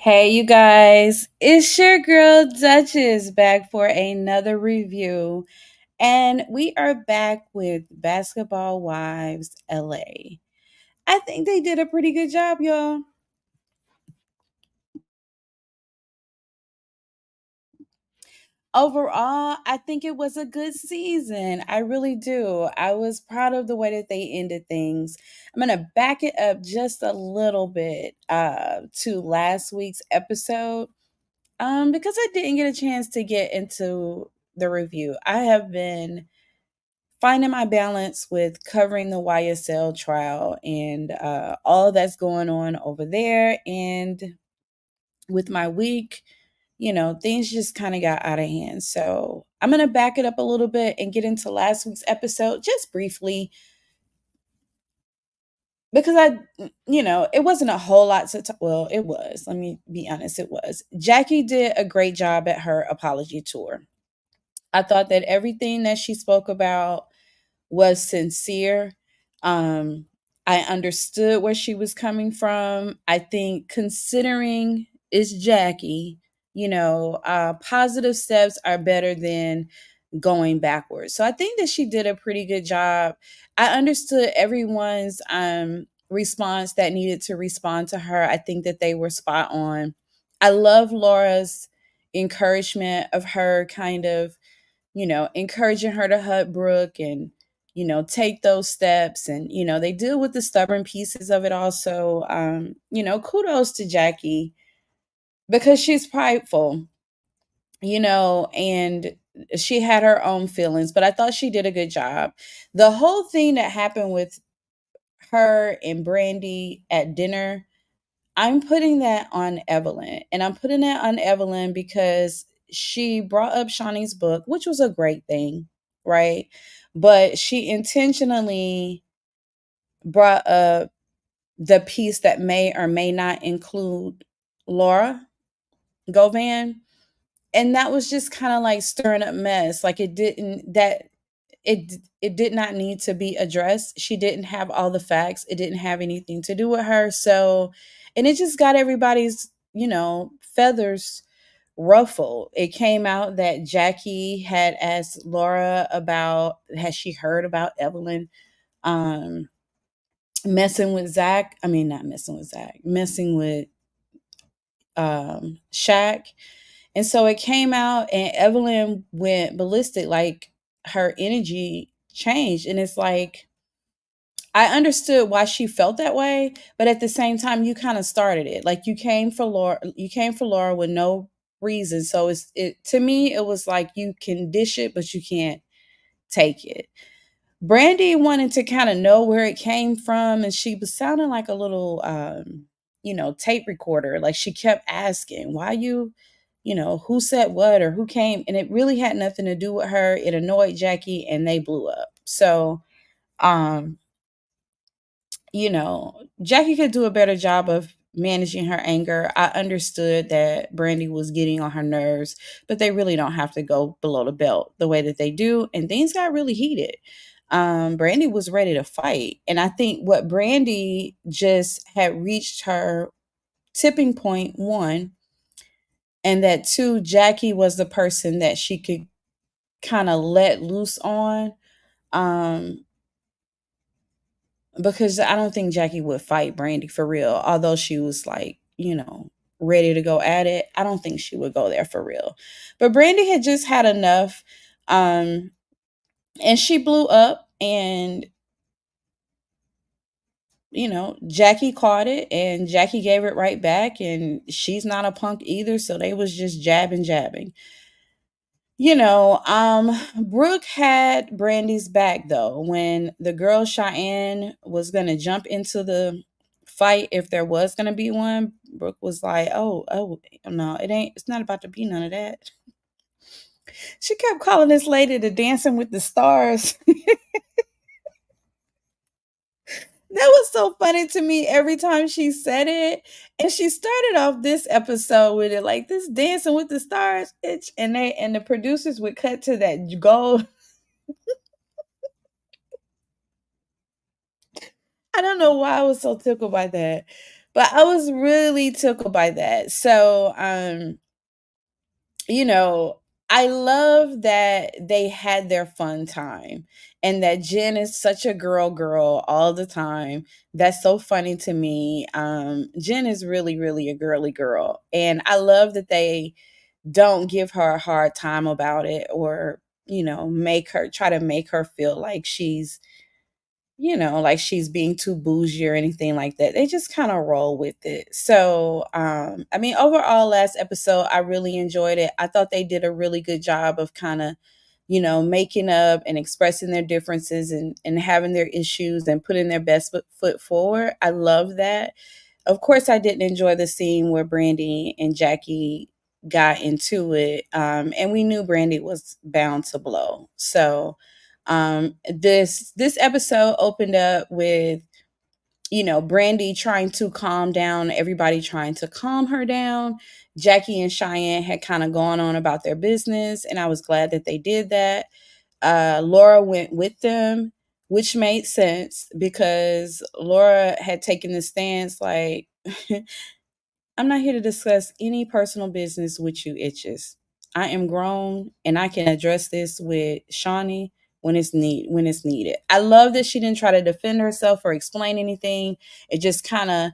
Hey, you guys, it's your girl Duchess back for another review. And we are back with Basketball Wives LA. I think they did a pretty good job, y'all. Overall, I think it was a good season. I really do. I was proud of the way that they ended things. I'm going to back it up just a little bit to last week's episode. Because I didn't get a chance to get into the review. I have been finding my balance with covering the YSL trial and all that's going on over there. And with my week, things just kind of got out of hand. So I'm going to back it up a little bit and get into last week's episode just briefly because it wasn't a whole lot to talk. Well, it was. Let me be honest, it was. Jackie did a great job at her apology tour. I thought that everything that she spoke about was sincere. Um, I understood where she was coming from. I think considering it's Jackie, positive steps are better than going backwards. So I think that she did a pretty good job. I understood everyone's response that needed to respond to her. I think that they were spot on. I love Laura's encouragement of her kind of encouraging her to hug Brooke and, take those steps. And, they deal with the stubborn pieces of it also. Kudos to Jackie because she's prideful, and she had her own feelings, but I thought she did a good job. The whole thing that happened with her and Brandi at dinner, I'm putting that on Evelyn. And I'm putting that on Evelyn because she brought up Shawnee's book, which was a great thing, right? But she intentionally brought up the piece that may or may not include Laura Govan. And that was just kind of like stirring up mess. Like it did not need to be addressed. She didn't have all the facts. It didn't have anything to do with her. So, and it just got everybody's, feathers ruffled. It came out that Jackie had asked Laura about has she heard about Evelyn um messing with Zach. I mean not messing with Zach, messing with Shaq. And so it came out and Evelyn went ballistic, like her energy changed. And it's like I understood why she felt that way, but at the same time, you kind of started it. Like you came for Laura with no reason. So it to me, it was like you can dish it, but you can't take it. Brandy wanted to kind of know where it came from, and she was sounding like a little tape recorder. Like she kept asking, why you, who said what or who came, and it really had nothing to do with her. It annoyed Jackie and they blew up. So um Jackie could do a better job of managing her anger. I understood that Brandy was getting on her nerves, but they really don't have to go below the belt the way that they do. And things got really heated. Brandy was ready to fight. And I think what Brandy just had reached her tipping point, one, and that two, Jackie was the person that she could kind of let loose on. Um, because I don't think Jackie would fight Brandy for real. Although she was like, ready to go at it, I don't think she would go there for real. But Brandy had just had enough, and she blew up. And Jackie caught it, and Jackie gave it right back. And she's not a punk either, so they was just jabbing, jabbing. Brooke had Brandy's back though. When the girl Cheyenne was gonna jump into the fight, if there was gonna be one, Brooke was like, "Oh, no, it ain't. It's not about to be none of that." She kept calling this lady the Dancing with the Stars. That was so funny to me every time she said it. And she started off this episode with it like this Dancing with the Stars, bitch. And the producers would cut to that gold. I don't know why I was so tickled by that. But I was really tickled by that. So, you know, I love that they had their fun time and that Jen is such a girl all the time. That's so funny to me. Jen is really, really a girly girl. And I love that they don't give her a hard time about it or, make her try to make her feel like she's like she's being too bougie or anything like that. They just kind of roll with it. So, I mean, overall, last episode, I really enjoyed it. I thought they did a really good job of kind of, making up and expressing their differences and having their issues and putting their best foot forward. I love that. Of course, I didn't enjoy the scene where Brandi and Jackie got into it, and we knew Brandi was bound to blow. So, this episode opened up with Brandi trying to calm down, everybody trying to calm her down. Jackie and Cheyenne had kind of gone on about their business, and I was glad that they did that. Laura went with them, which made sense because Laura had taken the stance like, I'm not here to discuss any personal business with you itches. I am grown and I can address this with Shawnee when it's needed. I love that she didn't try to defend herself or explain anything. It just kind of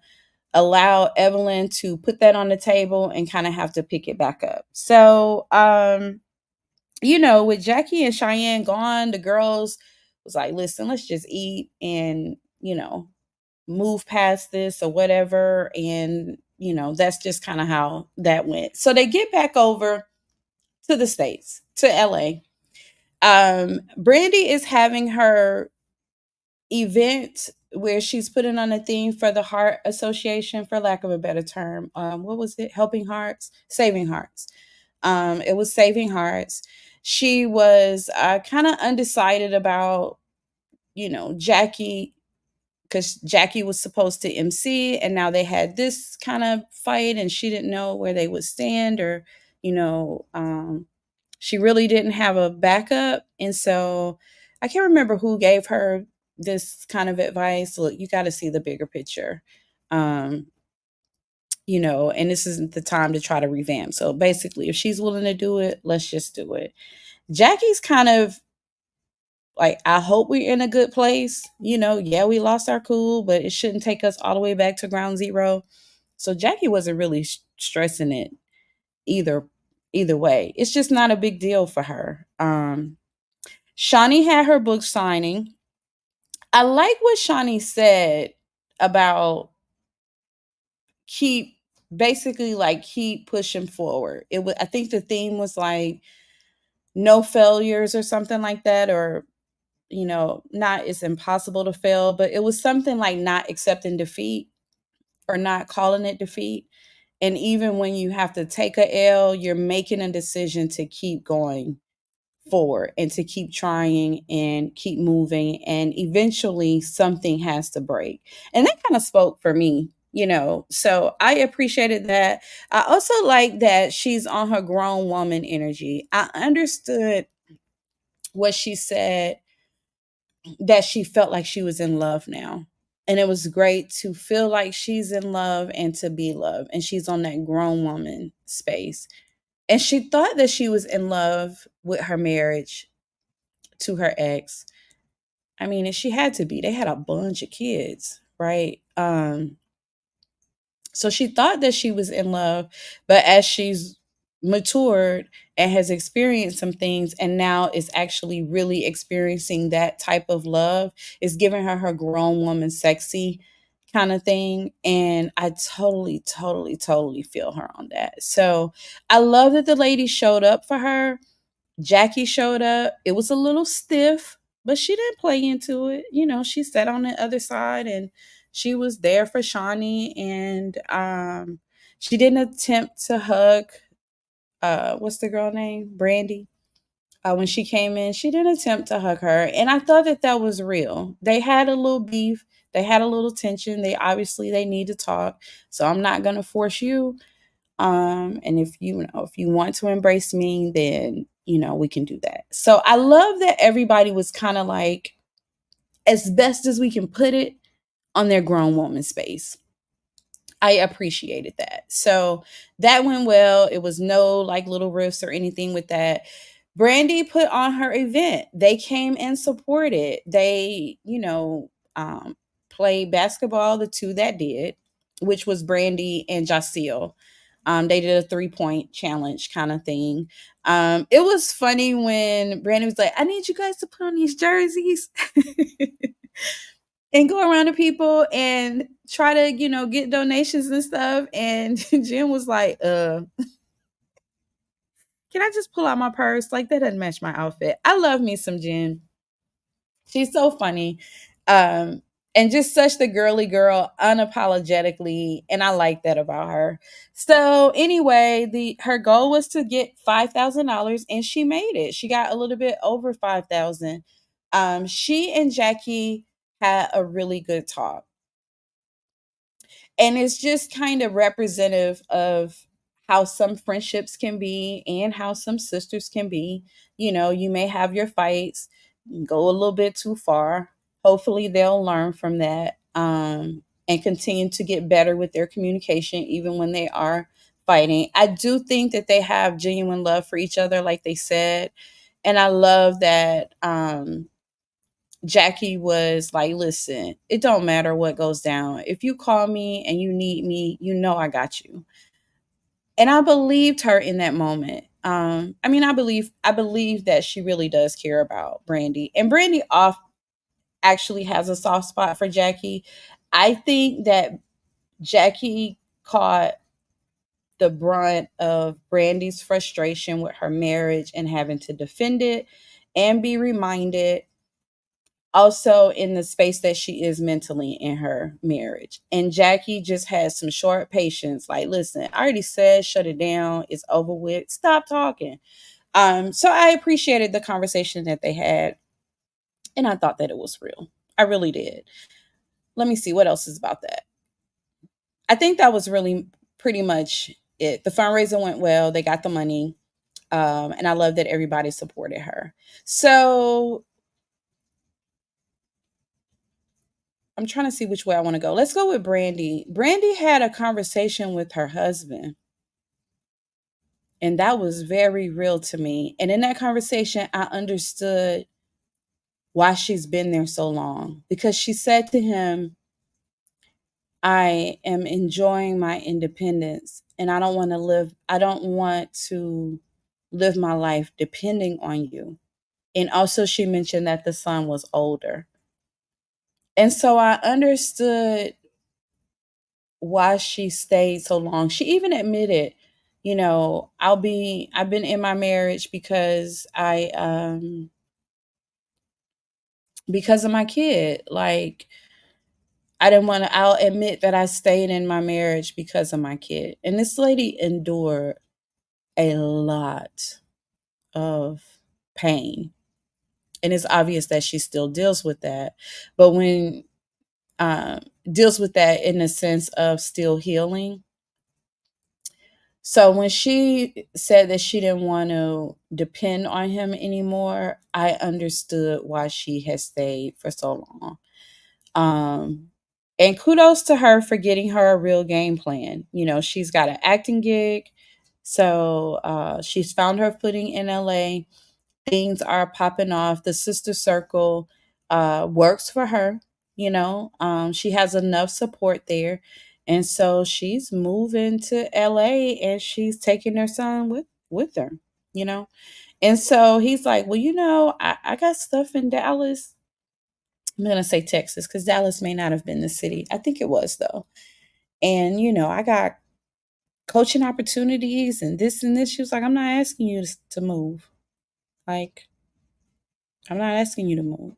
allowed Evelyn to put that on the table and kind of have to pick it back up. So, with Jackie and Cheyenne gone, the girls was like, listen, let's just eat and, move past this or whatever. And, that's just kind of how that went. So they get back over to the States, to LA. Brandi is having her event where she's putting on a theme for the Heart Association, for lack of a better term. What was it? Helping Hearts? Saving Hearts. It was Saving Hearts. She was kind of undecided about, Jackie, because Jackie was supposed to MC, and now they had this kind of fight, and she didn't know where they would stand, or you know, she really didn't have a backup, and so I can't remember who gave her this kind of advice. Look, you got to see the bigger picture, um, and this isn't the time to try to revamp. So basically, if she's willing to do it, let's just do it. Jackie's kind of like, I hope we're in a good place. Yeah, we lost our cool, but it shouldn't take us all the way back to ground zero. So Jackie wasn't really stressing it either either way. It's just not a big deal for her. Shawnee had her book signing. I like what Shawnee said about keep basically like keep pushing forward. It was, I think the theme was like no failures or something like that, or not it's impossible to fail, but it was something like not accepting defeat or not calling it defeat. And even when you have to take a L, you're making a decision to keep going forward and to keep trying and keep moving. And eventually something has to break. And that kind of spoke for me. So I appreciated that. I also like that she's on her grown woman energy. I understood what she said, that she felt like she was in love now. And it was great to feel like she's in love and to be loved. And she's on that grown woman space. And she thought that she was in love with her marriage to her ex. I mean, and she had to be. They had a bunch of kids, right? So she thought that she was in love, but as she's matured and has experienced some things and now is actually really experiencing that type of love, is giving her her grown woman sexy kind of thing. And I totally, totally, totally feel her on that. So I love that the lady showed up for her. Jackie showed up. It was a little stiff, but she didn't play into it. She sat on the other side and she was there for Shawnee. And she didn't attempt to hug, what's the girl name? Brandi. When she came in, she didn't attempt to hug her. And I thought that that was real. They had a little beef. They had a little tension. They need to talk. So I'm not going to force you, and if you want to embrace me, then we can do that. So I love that everybody was kind of like, as best as we can put it, on their grown woman space. I appreciated that. So that went well. It was no like little riffs or anything with that. Brandi put on her event. They came and supported. They, played basketball, the two that did, which was Brandi and Jaceel. They did a 3-point challenge kind of thing. It was funny when Brandi was like, I need you guys to put on these jerseys. And go around to people and try to, get donations and stuff. And Jim was like, can I just pull out my purse? Like that doesn't match my outfit. I love me some Jen. She's so funny. Um, and just such the girly girl unapologetically. And I like that about her. So anyway, the her goal was to get $5,000 and she made it. She got a little bit over 5,000. She and Jackie had a really good talk, and it's just kind of representative of how some friendships can be and how some sisters can be. You may have your fights, go a little bit too far. Hopefully they'll learn from that, and continue to get better with their communication even when they are fighting. I do think that they have genuine love for each other, like they said. And I love that Jackie was like, listen, it don't matter what goes down. If you call me and you need me, I got you. And I believed her in that moment. I believe that she really does care about Brandi. And Brandi off actually has a soft spot for Jackie. I think that Jackie caught the brunt of Brandi's frustration with her marriage and having to defend it and be reminded also in the space that she is mentally in her marriage. And Jackie just has some short patience. Like, listen, I already said shut it down. It's over with. Stop talking. So I appreciated the conversation that they had, and I thought that it was real. I really did. Let me see what else is about that. I think that was really pretty much it. The fundraiser went well. They got the money. And I love that everybody supported her. So I'm trying to see which way I want to go. Let's go with Brandi. Brandi had a conversation with her husband, and that was very real to me. And in that conversation, I understood why she's been there so long, because she said to him, I am enjoying my independence and I don't want to live my life depending on you. And also she mentioned that the son was older. And so I understood why she stayed so long. She even admitted, I've been in my marriage because of my kid. Like I'll admit that I stayed in my marriage because of my kid. And this lady endured a lot of pain. And it's obvious that she still deals with that. But when deals with that in the sense of still healing. So when she said that she didn't want to depend on him anymore, I understood why she had stayed for so long. Um, and kudos to her for getting her a real game plan. She's got an acting gig. So she's found her footing in LA. Things are popping off. The sister circle works for her. She has enough support there. And so she's moving to LA and she's taking her son with her, you know. And so he's like, well, I got stuff in Dallas. I'm going to say Texas because Dallas may not have been the city. I think it was, though. And, I got coaching opportunities and this and this. She was like, I'm not asking you to move. Like, I'm not asking you to move.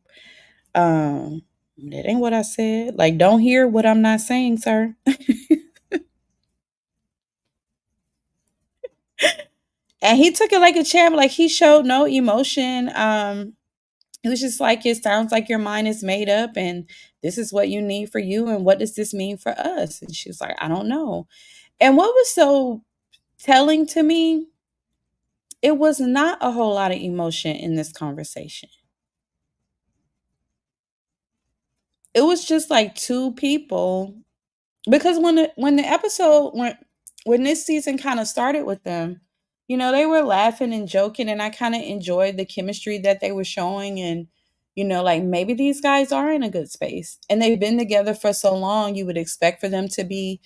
That ain't what I said. Like, don't hear what I'm not saying, sir. And he took it like a champ. Like, he showed no emotion. It was just like, it sounds like your mind is made up and this is what you need for you. And what does this mean for us? And she was like, I don't know. And what was so telling to me, it was not a whole lot of emotion in this conversation. It was just like two people because when the episode when this season kind of started with them, you know, they were laughing and joking, and I kind of enjoyed the chemistry that they were showing, and you know, like maybe these guys are in a good space, and they've been together for so long. You would expect for them to be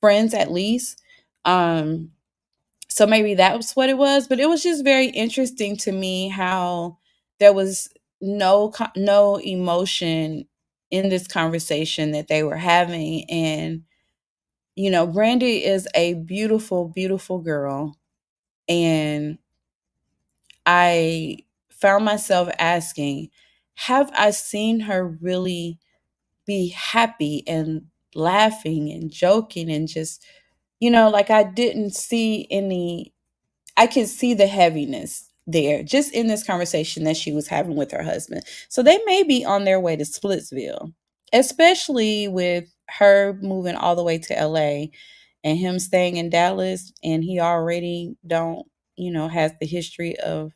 friends at least. Um, so maybe that was what it was, but it was just very interesting to me how there was no emotion in this conversation that they were having. And you know, Brandi is a beautiful, beautiful girl. And I found myself asking, have I seen her really be happy and laughing and joking and just, you know, like I didn't see any, I could see the heaviness there just in this conversation that she was having with her husband. So they may be on their way to Splitsville, especially with her moving all the way to LA and him staying in Dallas, and he already don't, you know, has the history of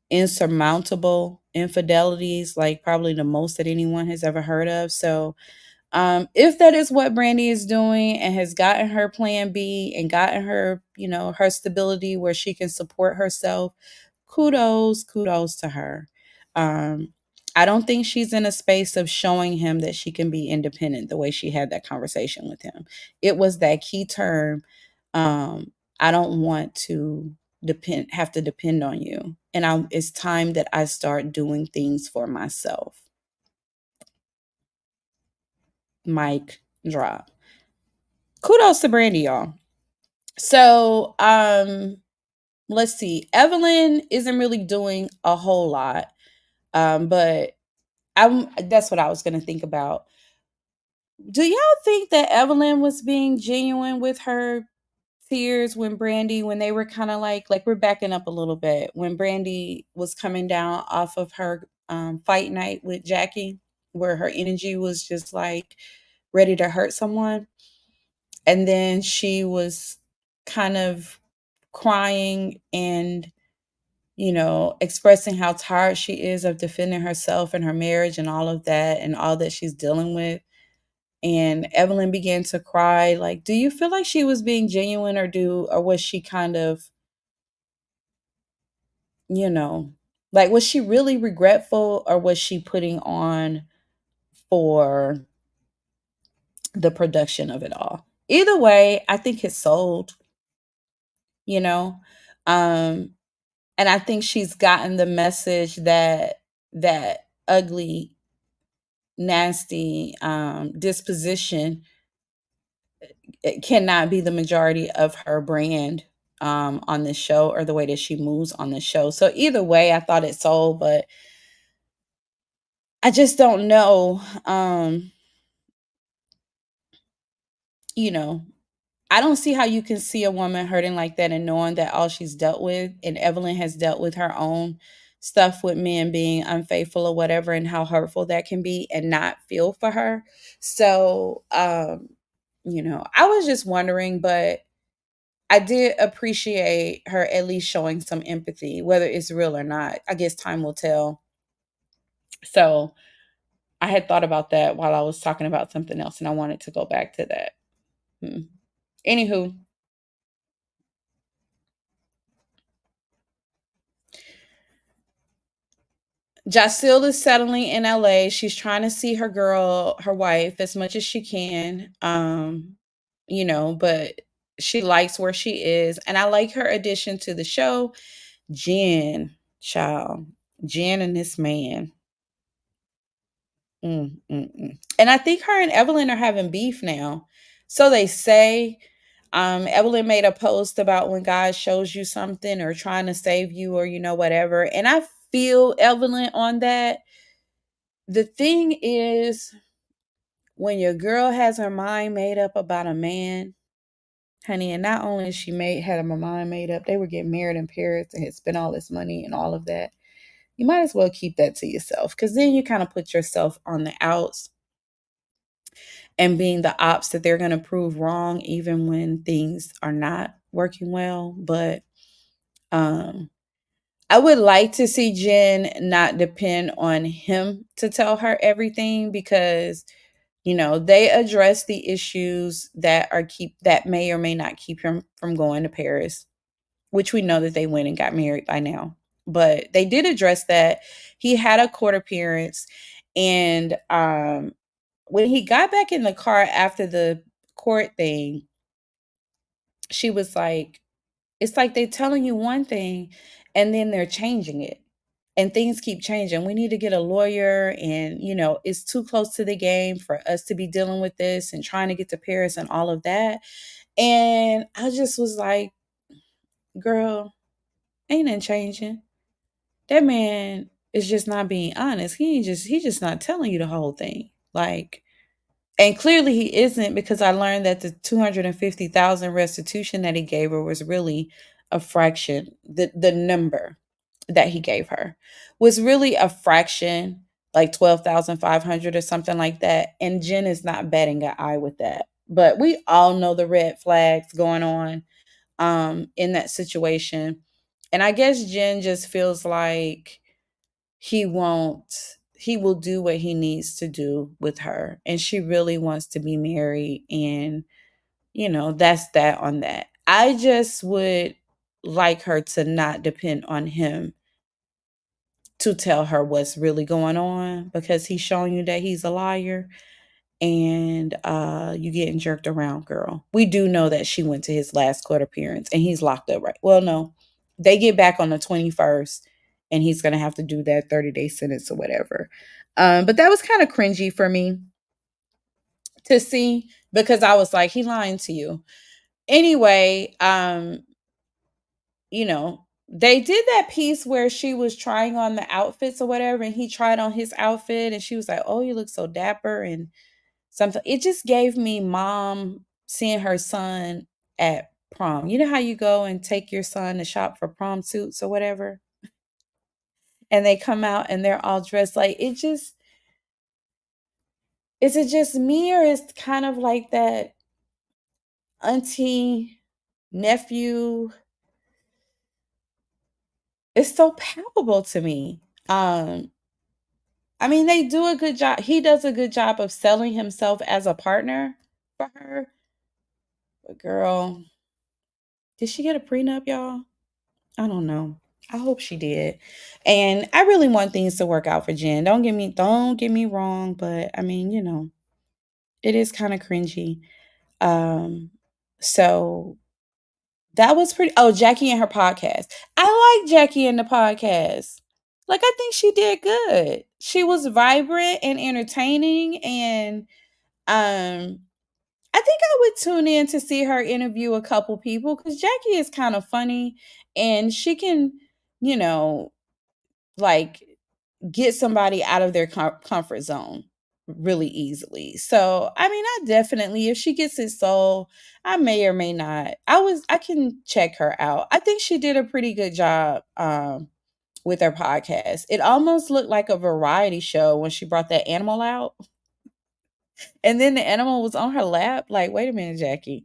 insurmountable infidelities, like probably the most that anyone has ever heard of. So if that is what Brandi is doing and has gotten her plan B and gotten her, you know, her stability where she can support herself, kudos, kudos to her. Um, I don't think she's in a space of showing him that she can be independent the way she had that conversation with him. It was that key term. Um, I don't want to have to depend on you. And it's time that I start doing things for myself. Mic drop. Kudos to Brandi, y'all. So, let's see. Evelyn isn't really doing a whole lot. But I'm that's what I was gonna think about. Do y'all think that Evelyn was being genuine with her tears when Brandi, when they were kind of like we're backing up a little bit, when Brandi was coming down off of her fight night with Jackie, where her energy was just like ready to hurt someone? And then she was kind of crying and, you know, expressing how tired she is of defending herself and her marriage and all of that and all that she's dealing with. And Evelyn began to cry. Like, do you feel like she was being genuine, or was she kind of, you know, like was she really regretful, or was she putting on for the production of it all? Either way, I think it sold, you know. Um and I think she's gotten the message that that ugly, nasty disposition, it cannot be the majority of her brand on this show, or the way that she moves on this show. So either way, I thought it sold, but I just don't know. You know, I don't see how you can see a woman hurting like that and knowing that all she's dealt with, and Evelyn has dealt with her own stuff with men being unfaithful or whatever, and how hurtful that can be, and not feel for her. So, you know, I was just wondering, but I did appreciate her at least showing some empathy, whether it's real or not. I guess time will tell. So, I had thought about that while I was talking about something else, and I wanted to go back to that. Hmm. Anywho, Jacilde is settling in LA. She's trying to see her girl, her wife, as much as she can. You know, but she likes where she is. And I like her addition to the show. Jen, child. Jen and this man. And I think her and Evelyn are having beef now. So they say. Evelyn made a post about when God shows you something or trying to save you, or, you know, whatever. And I feel Evelyn on that. The thing is, when your girl has her mind made up about a man, honey, and not only is she had her mind made up, they were getting married in Paris and had spent all this money and all of that. You might as well keep that to yourself, because then you kind of put yourself on the outs and being the ops that they're going to prove wrong, even when things are not working well. But um, I would like to see Jen not depend on him to tell her everything, because They address the issues that may or may not keep him from going to Paris, which we know that they went and got married by now. But they did address that. He had a court appearance, and when he got back in the car after the court thing, she was like, it's like they're telling you one thing and then they're changing it. And things keep changing. We need to get a lawyer, and it's too close to the game for us to be dealing with this and trying to get to Paris and all of that. And I just was like, girl, ain't it changing? That man is just not being honest. He's just not telling you the whole thing. Like, and clearly he isn't, because I learned that the 250,000 restitution that he gave her was really a fraction. The number that he gave her was really a fraction, like 12,500 or something like that. And Jen is not batting an eye with that. But we all know the red flags going on in that situation. And I guess Jen just feels like he will do what he needs to do with her, and she really wants to be married, and that's that on that. I just would like her to not depend on him to tell her what's really going on, because he's showing you that he's a liar, and you getting jerked around, girl. We do know that she went to his last court appearance and he's locked up, right? Well, no, they get back on the 21st, and he's gonna have to do that 30-day sentence or whatever. But that was kind of cringy for me to see, because I was like, he lying to you. Anyway, they did that piece where she was trying on the outfits or whatever, and he tried on his outfit, and she was like, oh, you look so dapper, and something. It just gave me mom seeing her son at prom. You know how you go and take your son to shop for prom suits or whatever? And they come out and they're all dressed like, is it just me, or is kind of like that auntie nephew? It's so palpable to me. I mean, they do a good job. He does a good job of selling himself as a partner for her. But girl, did she get a prenup, y'all? I don't know. I hope she did. And I really want things to work out for Jen. Don't get me wrong, but I mean, it is kind of cringy. Um so that was pretty. Oh, Jackie and her podcast. I like Jackie and the podcast. Like, I think she did good. She was vibrant and entertaining, and I think I would tune in to see her interview a couple people, cuz Jackie is kind of funny, and she can, you know, like, get somebody out of their comfort zone really easily. So, I mean, I definitely, if she gets it sold, I may or may not. I can check her out. I think she did a pretty good job with her podcast. It almost looked like a variety show when she brought that animal out, and then the animal was on her lap. Like, wait a minute, Jackie.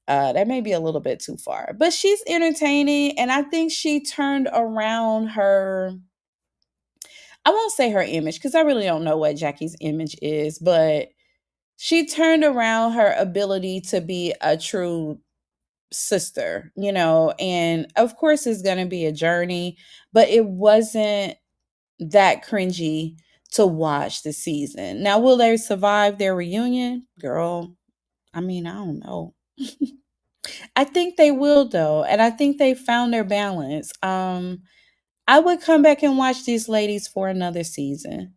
That may be a little bit too far. But she's entertaining, and I think she turned around her, I won't say her image, because I really don't know what Jackie's image is, but she turned around her ability to be a true sister, and of course it's going to be a journey, but it wasn't that cringy to watch the season. Now, will they survive their reunion? Girl, I mean, I don't know. I think they will, though, and I think they found their balance. I would come back and watch these ladies for another season.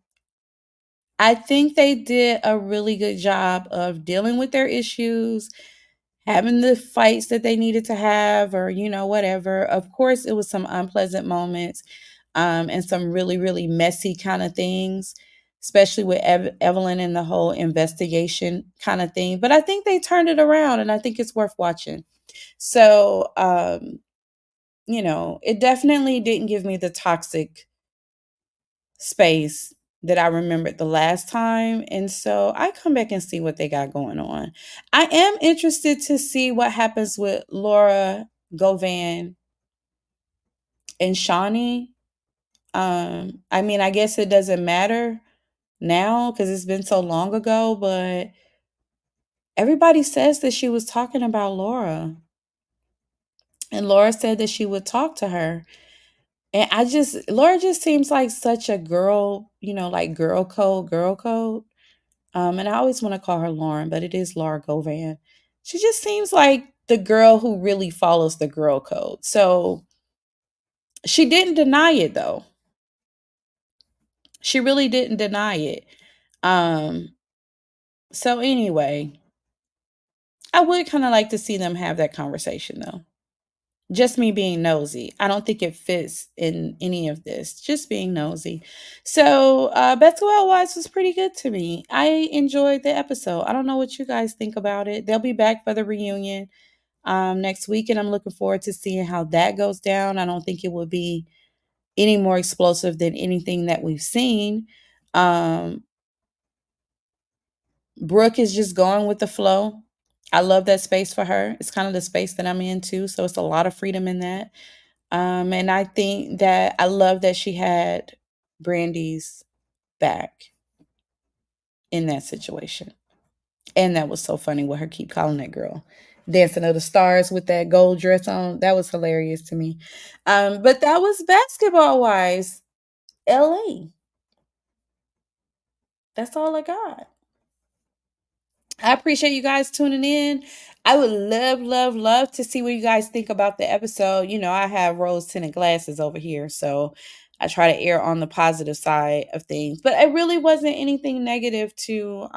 I think they did a really good job of dealing with their issues, having the fights that they needed to have, or, whatever. Of course, it was some unpleasant moments, and some really, really messy kind of things, especially with Evelyn and the whole investigation kind of thing. But I think they turned it around, and I think it's worth watching. So, it definitely didn't give me the toxic space that I remembered the last time. And so I come back and see what they got going on. I am interested to see what happens with Laura Govan and Shawnee. I mean, I guess it doesn't matter now because it's been so long ago, but everybody says that she was talking about Laura. And Laura said that she would talk to her. And Laura just seems like such a girl, like girl code. And I always want to call her Lauren, but it is Laura Govan. She just seems like the girl who really follows the girl code. So she didn't deny it though. She really didn't deny it. Um, so anyway, I would kind of like to see them have that conversation though. Just me being nosy. I don't think it fits in any of this. Just being nosy. So, Basketball Wives was pretty good to me. I enjoyed the episode. I don't know what you guys think about it. They'll be back for the reunion next week, and I'm looking forward to seeing how that goes down. I don't think it will be any more explosive than anything that we've seen. Um, Brooke is just going with the flow. I love that space for her. It's kind of the space that I'm in too. So it's a lot of freedom in that. And I think that I love that she had Brandy's back in that situation. And that was so funny with her keep calling that girl Dancing of the Stars with that gold dress on. That was hilarious to me. But that was Basketball Wise LA. That's all I got. I appreciate you guys tuning in. I would love, love, love to see what you guys think about the episode. I have rose tinted glasses over here, so I try to err on the positive side of things. But it really wasn't anything negative to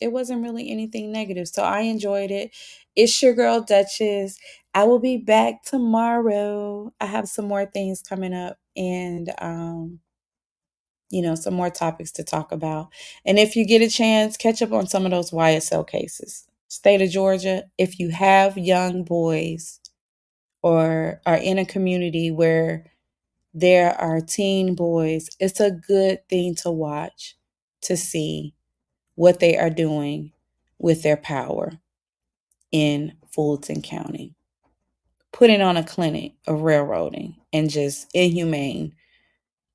it wasn't really anything negative. So I enjoyed it. It's your girl Duchess. I will be back tomorrow. I have some more things coming up and some more topics to talk about. And if you get a chance, catch up on some of those YSL cases. State of Georgia, if you have young boys or are in a community where there are teen boys, it's a good thing to watch to see what they are doing with their power in Fulton County. Putting on a clinic of railroading and just inhumane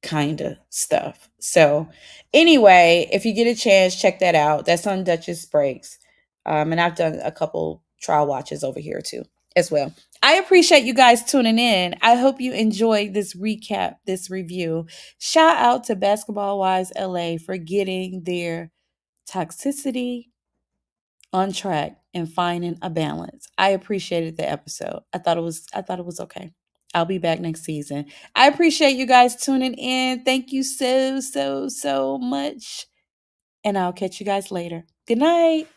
kind of stuff. So anyway, if you get a chance, check that out. That's on Duchess Breaks. And I've done a couple trial watches over here too, as well. I appreciate you guys tuning in. I hope you enjoyed this recap, this review. Shout out to Basketball Wise LA for getting their toxicity on track and finding a balance. I appreciated the episode. I thought it was okay. I'll be back next season. I appreciate you guys tuning in. Thank you so, so, so much. And I'll catch you guys later. Good night.